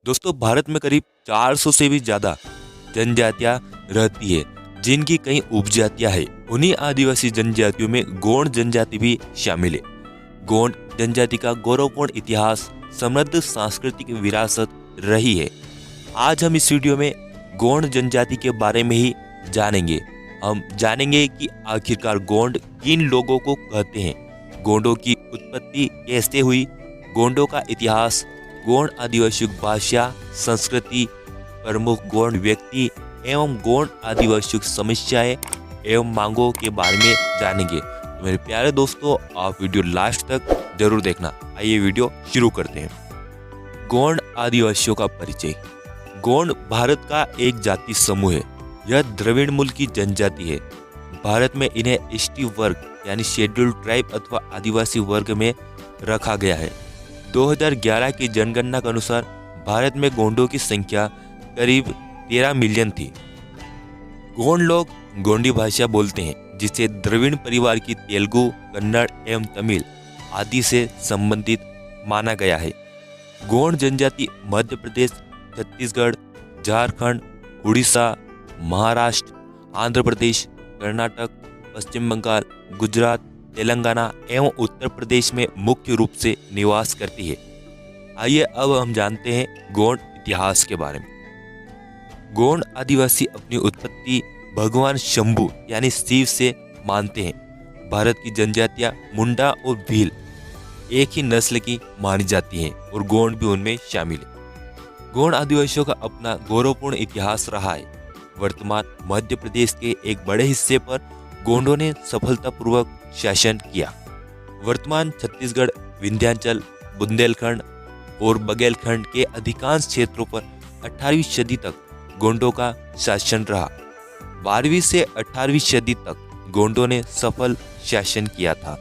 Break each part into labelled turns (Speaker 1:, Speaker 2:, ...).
Speaker 1: दोस्तों, भारत में करीब 400 से भी ज्यादा जनजातियां रहती है, जिनकी कई उपजातियां हैं। उन्हीं आदिवासी जनजातियों में गोंड जनजाति भी शामिल है। गोंड जनजाति का गौरवपूर्ण इतिहास, समृद्ध सांस्कृतिक विरासत रही है। आज हम इस वीडियो में गोंड जनजाति के बारे में ही जानेंगे। हम जानेंगे कि आखिरकार गोंड किन लोगों को कहते हैं, गोंडों की उत्पत्ति कैसे हुई, गोंडों का इतिहास, गोंड आदिवासी भाषा संस्कृति, प्रमुख गोंड व्यक्ति एवं गोंड आदिवासी समस्याएं एवं मांगों के बारे में जानेंगे। तो मेरे प्यारे दोस्तों, आप वीडियो लास्ट तक जरूर देखना। आइए वीडियो शुरू करते हैं। गोंड आदिवासियों का परिचय। गोंड भारत का एक जाति समूह है। यह द्रविड़ मूल की जनजाति है। भारत में इन्हें एसटी वर्ग यानी शेड्यूल्ड ट्राइब अथवा आदिवासी वर्ग में रखा गया है। 2011 की जनगणना के अनुसार भारत में गोंडों की संख्या करीब 13 मिलियन थी। गोंड लोग गोंडी भाषा बोलते हैं, जिसे द्रविड़ परिवार की तेलुगु, कन्नड़ एवं तमिल आदि से संबंधित माना गया है। गोंड जनजाति मध्य प्रदेश, छत्तीसगढ़, झारखंड, उड़ीसा, महाराष्ट्र, आंध्र प्रदेश, कर्नाटक, पश्चिम बंगाल, गुजरात, तेलंगाना एवं उत्तर प्रदेश में मुख्य रूप से निवास करती है। आइए अब हम जानते हैं गोंड इतिहास के बारे में। गोंड आदिवासी अपनी उत्पत्ति भगवान शंभू यानी शिव से मानते हैं। भारत की जनजातियां मुंडा और भील एक ही नस्ल की मानी जाती हैं और गोंड भी उनमें शामिल है। गोंड आदिवासियों का अपना गौरवपूर्ण इतिहास रहा है। वर्तमान मध्य प्रदेश के एक बड़े हिस्से पर गोंडों ने सफलतापूर्वक शासन किया। वर्तमान छत्तीसगढ़, विंध्याचल, बुंदेलखंड और बघेलखंड के अधिकांश क्षेत्रों पर 18वीं सदी तक गोंडों का शासन रहा। 12वीं से 18वीं सदी तक गोंडों ने सफल शासन किया था।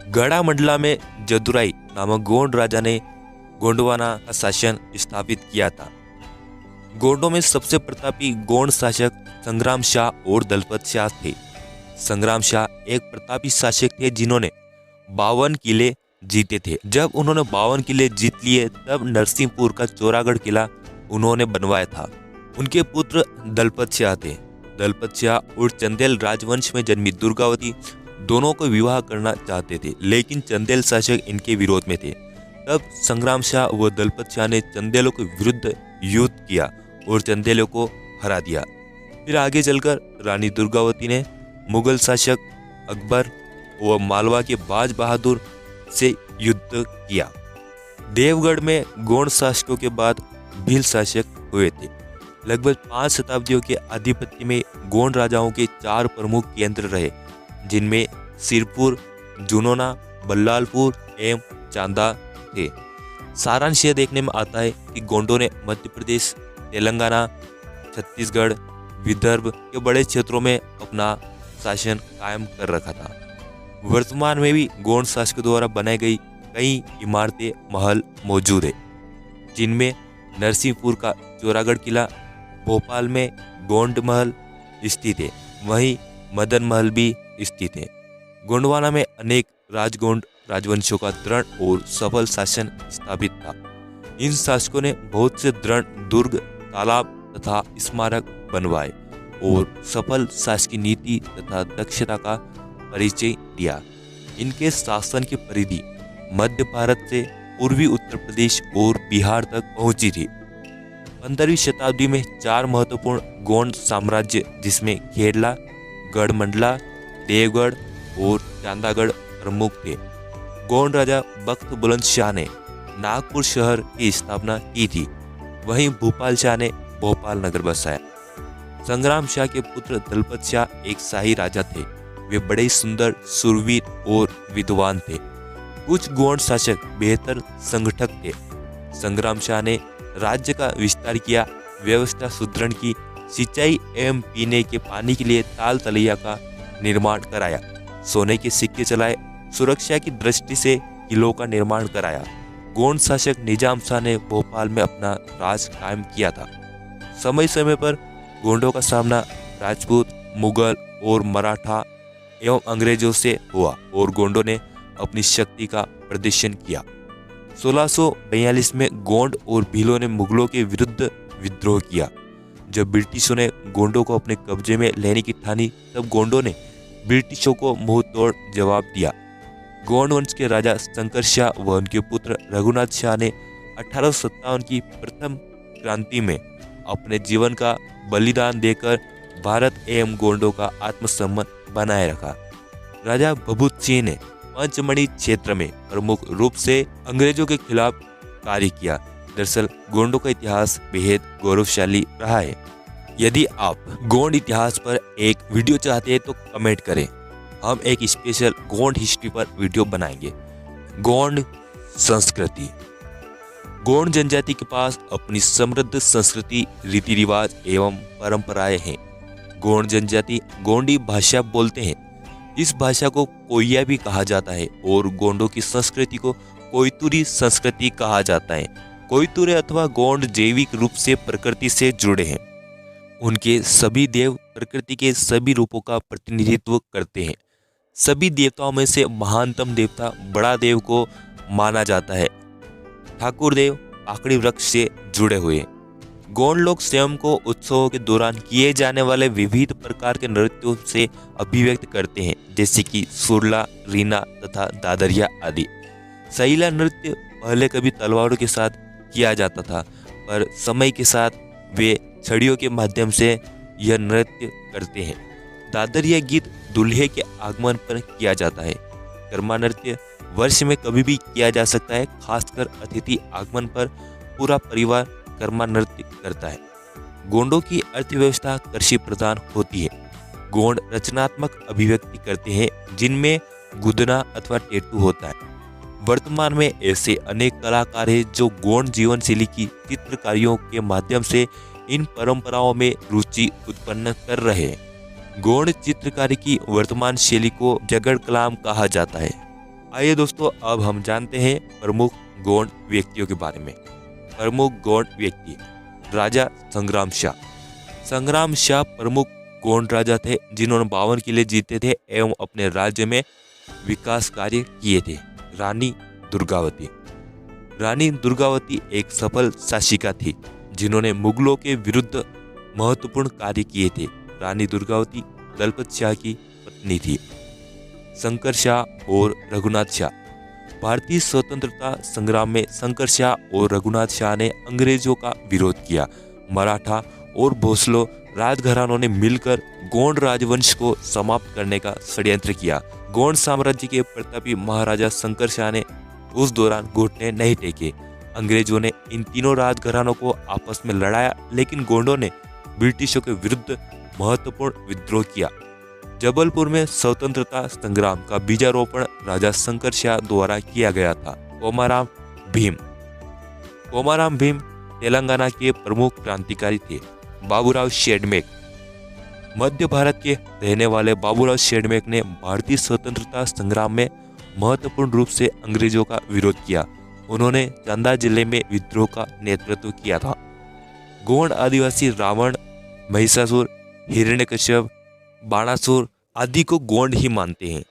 Speaker 1: गढ़ामंडला में जदुराई नामक गोंड राजा ने गोंडवाना का शासन स्थापित किया था। गोंडों में सबसे प्रतापी गोंड शासक संग्राम शाह और दलपत शाह थे। संग्राम शाह एक प्रतापी शासक थे जिन्होंने 52 किले जीते थे। जब उन्होंने 52 किले जीत लिए तब नरसिंहपुर का चौरागढ़ किला उन्होंने बनवाया था। उनके पुत्र दलपत शाह थे। दलपत शाह और चंदेल राजवंश में जन्मी दुर्गावती दोनों को विवाह करना चाहते थे, लेकिन चंदेल शासक इनके विरोध में थे। तब संग्राम शाह व दलपत शाह ने चंदेलों के विरुद्ध युद्ध किया और चंदेलों को हरा दिया। फिर आगे चलकर रानी दुर्गावती ने मुगल शासक अकबर व मालवा के बाज बहादुर से युद्ध किया। देवगढ़ में गोंड शासकों के बाद भील शासक हुए थे। लगभग 5 शताब्दियों के आधिपत्य में गोंड राजाओं के 4 प्रमुख केंद्र रहे, जिनमें सिरपुर, जुनोना, बल्लालपुर एवं चांदा थे। सारांश यह देखने में आता है कि गोंडों ने मध्य प्रदेश, तेलंगाना, छत्तीसगढ़, विदर्भ के बड़े क्षेत्रों में अपना शासन कायम कर रखा था। वर्तमान में भी गोंड शासकों द्वारा बनाई गई कई इमारतें, महल मौजूद है, जिनमें नरसिंहपुर का चौरागढ़ किला, भोपाल में गोंड महल स्थित है, वहीं मदन महल भी स्थित है। गोंडवाना में अनेक राजगोंड राजवंशों का दृढ़ और सफल शासन स्थापित था। इन शासकों ने बहुत से दृढ़ दुर्ग, तालाब तथा स्मारक बनवाए और सफल शासकीय नीति तथा दक्षता का परिचय दिया। इनके शासन की परिधि मध्य भारत से पूर्वी उत्तर प्रदेश और बिहार तक पहुंची थी। 15वीं शताब्दी में 4 महत्वपूर्ण गोंड साम्राज्य, जिसमें खेरला, गढ़मंडला, देवगढ़ और चांदागढ़ प्रमुख थे। गोंड राजा बख्त बुलंद शाह ने नागपुर शहर की स्थापना की थी, वहीं भूपाल शाह ने भोपाल नगर बसाया। संग्राम शाह के पुत्र दलपत शाह एक शाही राजा थे। वे बड़े ही सुंदर, शूरवीर और विद्वान थे। कुछ गोंड शासक बेहतर संगठक थे। संग्राम शाह ने राज्य का विस्तार किया, व्यवस्था सुदृढ़ की, सिंचाई एवं पीने के पानी के लिए ताल तलैया का निर्माण कराया, सोने के सिक्के चलाए, सुरक्षा की दृष्टि से किलों का निर्माण कराया। गोंड शासक निजाम शाह ने भोपाल में अपना राज कायम किया था। समय समय पर गोंडों का सामना राजपूत, मुगल और मराठा एवं अंग्रेजों से हुआ और गोंडों ने अपनी शक्ति का प्रदर्शन किया। 1642 में गोंड और भीलों ने मुगलों के विरुद्ध विद्रोह किया। जब ब्रिटिशों ने गोंडों को अपने कब्जे में लेने की ठानी, तब गोंडों ने ब्रिटिशों को मुंह तोड़ जवाब दिया। गोंड वंश के राजा शंकर शाह व उनके पुत्र रघुनाथ शाह ने 1857 की प्रथम क्रांति में अपने जीवन का बलिदान देकर भारत एवं गोंडों का आत्मसम्मान बनाए रखा। राजा भभूत सिंह ने पंचमढ़ी क्षेत्र में प्रमुख रूप से अंग्रेजों के खिलाफ कार्य किया। दरअसल गोंडों का इतिहास बेहद गौरवशाली रहा है। यदि आप गोंड इतिहास पर एक वीडियो चाहते हैं तो कमेंट करें, हम एक स्पेशल गोंड हिस्ट्री पर वीडियो बनाएंगे। गोंड संस्कृति। गोंड जनजाति के पास अपनी समृद्ध संस्कृति, रीति रिवाज एवं परंपराएं हैं। गोंड जनजाति गोंडी भाषा बोलते हैं। इस भाषा को कोइया भी कहा जाता है और गोंडों की संस्कृति को कोयतुरी संस्कृति कहा जाता है। कोयतुरे अथवा गोंड जैविक रूप से प्रकृति से जुड़े हैं। उनके सभी देव प्रकृति के सभी रूपों का प्रतिनिधित्व करते हैं। सभी देवताओं में से महानतम देवता बड़ा देव को माना जाता है। ठाकुर देव आकड़ी वृक्ष से जुड़े हुए हैं। गोंड लोग स्वयं को उत्सवों के दौरान किए जाने वाले विविध प्रकार के नृत्यों से अभिव्यक्त करते हैं, जैसे कि सुरला, रीना तथा दादरिया आदि। सैला नृत्य पहले कभी तलवारों के साथ किया जाता था, पर समय के साथ वे छड़ियों के माध्यम से यह नृत्य करते हैं। दादरिया गीत दूल्हे के आगमन पर किया जाता है। कर्मा नृत्य वर्ष में कभी भी किया जा सकता है, खासकर अतिथि आगमन पर पूरा परिवार कर्मा नृत्य करता है। गोंडों की अर्थव्यवस्था कृषि प्रधान होती है। गोंड रचनात्मक अभिव्यक्ति करते हैं, जिनमें गुदना अथवा टेटू होता है। वर्तमान में ऐसे अनेक कलाकार हैं जो गोंड जीवन शैली की चित्रकारियों के माध्यम से इन परंपराओं में रुचि उत्पन्न कर रहे हैं। गोंड चित्रकारी की वर्तमान शैली को जगड़ कलाम कहा जाता है। आइए दोस्तों, अब हम जानते हैं प्रमुख गोंड व्यक्तियों के बारे में। प्रमुख गोंड व्यक्ति: राजा संग्राम शाह। संग्राम शाह प्रमुख गोंड राजा थे, जिन्होंने 52 किले जीते थे एवं अपने राज्य में विकास कार्य किए थे। रानी दुर्गावती। रानी दुर्गावती एक सफल शासिका थी, जिन्होंने मुगलों के विरुद्ध महत्वपूर्ण कार्य किए थे। रानी दुर्गावती दलपत शाह की पत्नी थी। शंकर शाह और रघुनाथ शाह। भारतीय स्वतंत्रता संग्राम में शंकर शाह और रघुनाथ शाह ने अंग्रेजों का विरोध किया। मराठा और भोसले राजघरानों ने मिलकर गोंड राजवंश को समाप्त करने का षड्यंत्र किया। गोंड साम्राज्य के प्रतापी महाराजा शंकर शाह ने उस दौरान घुटने नहीं टेके। अंग्रेजों ने इन तीनों राजघरानों को आपस में लड़ाया, लेकिन गोंडों ने ब्रिटिशों के विरुद्ध महत्वपूर्ण विद्रोह किया। जबलपुर में स्वतंत्रता संग्राम का बीजारोपण राजा शंकर शाह द्वारा किया गया था। कोमाराम भीम। कोमाराम भीम तेलंगाना के प्रमुख क्रांतिकारी थे। बाबूराव शेडमेक। मध्य भारत के रहने वाले बाबूराव शेडमेक ने भारतीय स्वतंत्रता संग्राम में महत्वपूर्ण रूप से अंग्रेजों का विरोध किया। उन्होंने चांदा जिले में विद्रोह का नेतृत्व किया था। गोंड आदिवासी रावण, महिषासुर, हिरण्यकश्यप, बाणासुर आदि को गोंड ही मानते हैं।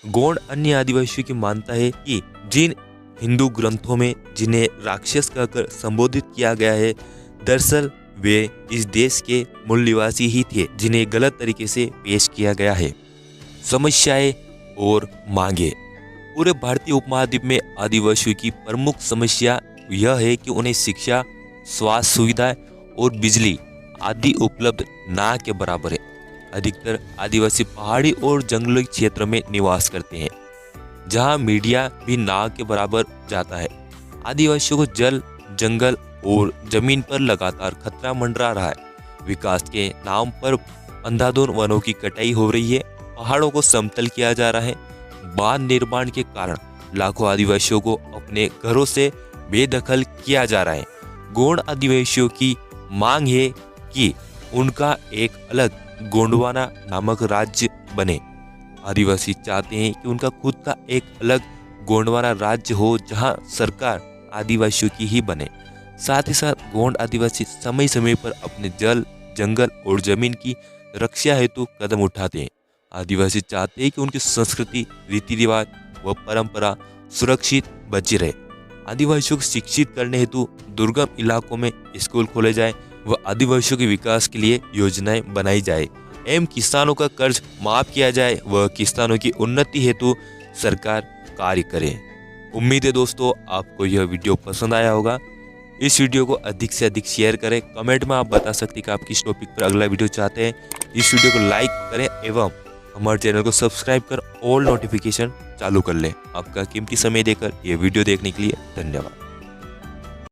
Speaker 1: गोंड अन्य आदिवासियों की मानता है कि जिन हिंदू ग्रंथों में जिन्हें राक्षस कहकर संबोधित किया गया है, दरअसल वे इस देश के मूल निवासी ही थे, जिन्हें गलत तरीके से पेश किया गया है। समस्याएं और मांगे। पूरे भारतीय उपमहाद्वीप में आदिवासियों की प्रमुख समस्या यह है कि उन्हें शिक्षा, स्वास्थ्य सुविधाएं और बिजली आदि उपलब्ध ना के बराबर है। अधिकतर आदिवासी पहाड़ी और जंगली क्षेत्र में निवास करते हैं, जहां मीडिया भी ना के बराबर जाता है। आदिवासियों को जल, जंगल और जमीन पर लगातार खतरा मंडरा रहा है। विकास के नाम पर अंधाधुंध वनों की कटाई हो रही है। पहाड़ों को समतल किया जा रहा है। बांध निर्माण के कारण लाखों आदिवासियों को अपने घरों से बेदखल किया जा रहा है। गोंड आदिवासियों की मांग है कि उनका एक अलग गोंडवाना नामक राज्य बने। आदिवासी चाहते हैं कि उनका खुद का एक अलग गोंडवाना राज्य हो, जहां सरकार आदिवासियों की ही बने। साथ ही साथ गोंड आदिवासी समय समय पर अपने जल, जंगल और जमीन की रक्षा हेतु कदम उठाते हैं। आदिवासी चाहते हैं कि उनकी संस्कृति, रीति रिवाज व परंपरा सुरक्षित बची रहे। आदिवासियों को शिक्षित करने हेतु दुर्गम इलाकों में स्कूल खोले जाए व आदिवासियों के विकास के लिए योजनाएं बनाई जाए एवं किसानों का कर्ज माफ किया जाए व किसानों की उन्नति हेतु सरकार कार्य करे। उम्मीद है दोस्तों आपको यह वीडियो पसंद आया होगा। इस वीडियो को अधिक से अधिक शेयर करें। कमेंट में आप बता सकते हैं कि आप किस टॉपिक पर अगला वीडियो चाहते हैं। इस वीडियो को लाइक करें एवं हमारे चैनल को सब्सक्राइब कर ऑल नोटिफिकेशन चालू कर लें। आपका कीमती समय देकर ये वीडियो देखने के लिए धन्यवाद।